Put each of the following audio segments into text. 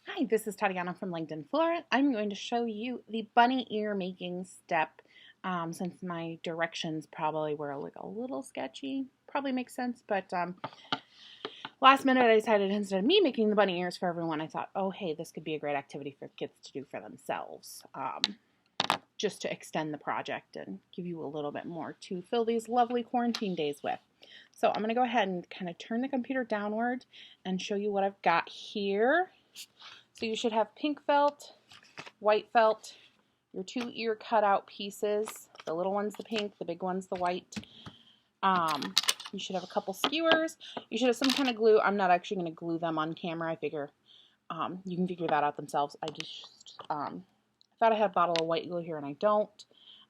Hi, this is Tatiana from Langdon, Floral. I'm going to show you the bunny ear making step. Since my directions probably were like a little sketchy, probably makes sense, but last minute I decided instead of me making the bunny ears for everyone, I thought, oh hey, this could be a great activity for kids to do for themselves, just to extend the project and give you a little bit more to fill these lovely quarantine days with. So I'm going to go ahead and kind of turn the computer downward and show you what I've got here. So you should have pink felt, white felt, your 2 ear cutout pieces. The little one's the pink, the big one's the white. You should have a couple skewers. You should have some kind of glue. I'm not actually going to glue them on camera. I figure you can figure that out themselves. I just thought I had a bottle of white glue here and I don't.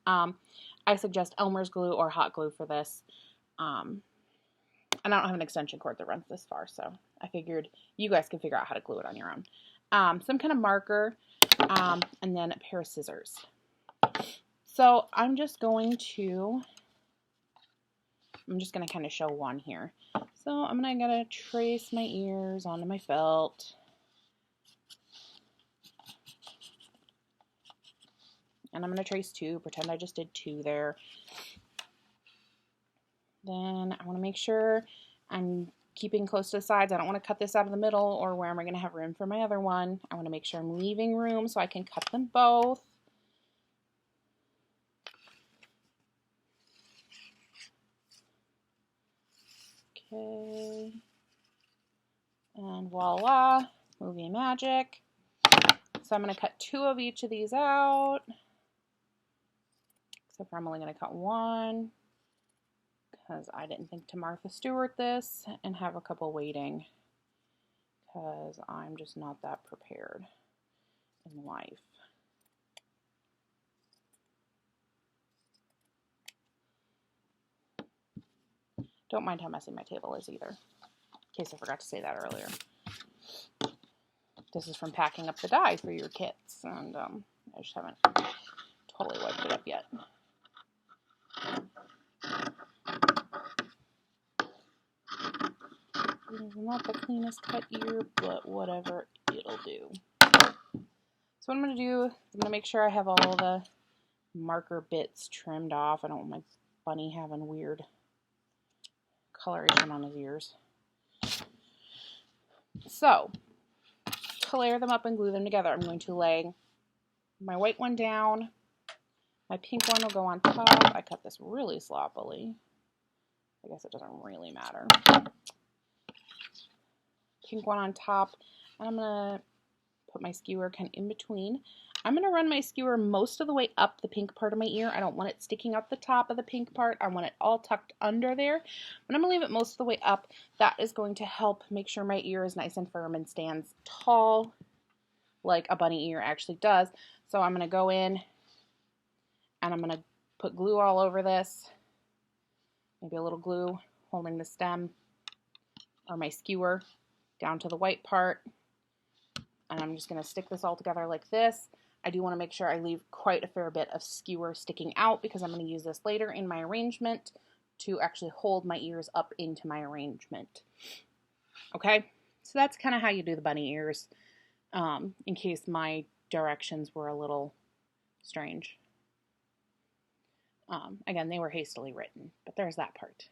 I suggest Elmer's glue or hot glue for this. And I don't have an extension cord that runs this far, so I figured you guys can figure out how to glue it on your own. Some kind of marker, and then a pair of scissors. So I'm just going to kind of show one here. So I'm gonna trace my ears onto my felt. And I'm gonna trace 2, pretend I just did 2 there. Then I wanna make sure I'm keeping close to the sides. I don't want to cut this out of the middle, or where am I going to have room for my other one? I want to make sure I'm leaving room so I can cut them both. Okay. And voila, movie magic. So I'm going to cut 2 of each of these out. Except for I'm only going to cut 1. Because I didn't think to Martha Stewart this and have a couple waiting. Because I'm just not that prepared in life. Don't mind how messy my table is either. In case I forgot to say that earlier. This is from packing up the die for your kits, and I just haven't totally wiped it up yet. It is not the cleanest cut ear, but whatever, it'll do. So what I'm going to do is I'm going to make sure I have all the marker bits trimmed off. I don't want my bunny having weird coloration on his ears. So, to layer them up and glue them together, I'm going to lay my white one down. My pink one will go on top. I cut this really sloppily. I guess it doesn't really matter. Pink one on top, and I'm going to put my skewer kind of in between. I'm going to run my skewer most of the way up the pink part of my ear. I don't want it sticking out the top of the pink part. I want it all tucked under there. But I'm going to leave it most of the way up. That is going to help make sure my ear is nice and firm and stands tall like a bunny ear actually does. So I'm going to go in and I'm going to put glue all over this. Maybe a little glue holding the stem or my skewer down to the white part. And I'm just going to stick this all together like this. I do want to make sure I leave quite a fair bit of skewer sticking out because I'm going to use this later in my arrangement to actually hold my ears up into my arrangement. Okay, so that's kind of how you do the bunny ears, in case my directions were a little strange. Again, they were hastily written, but there's that part.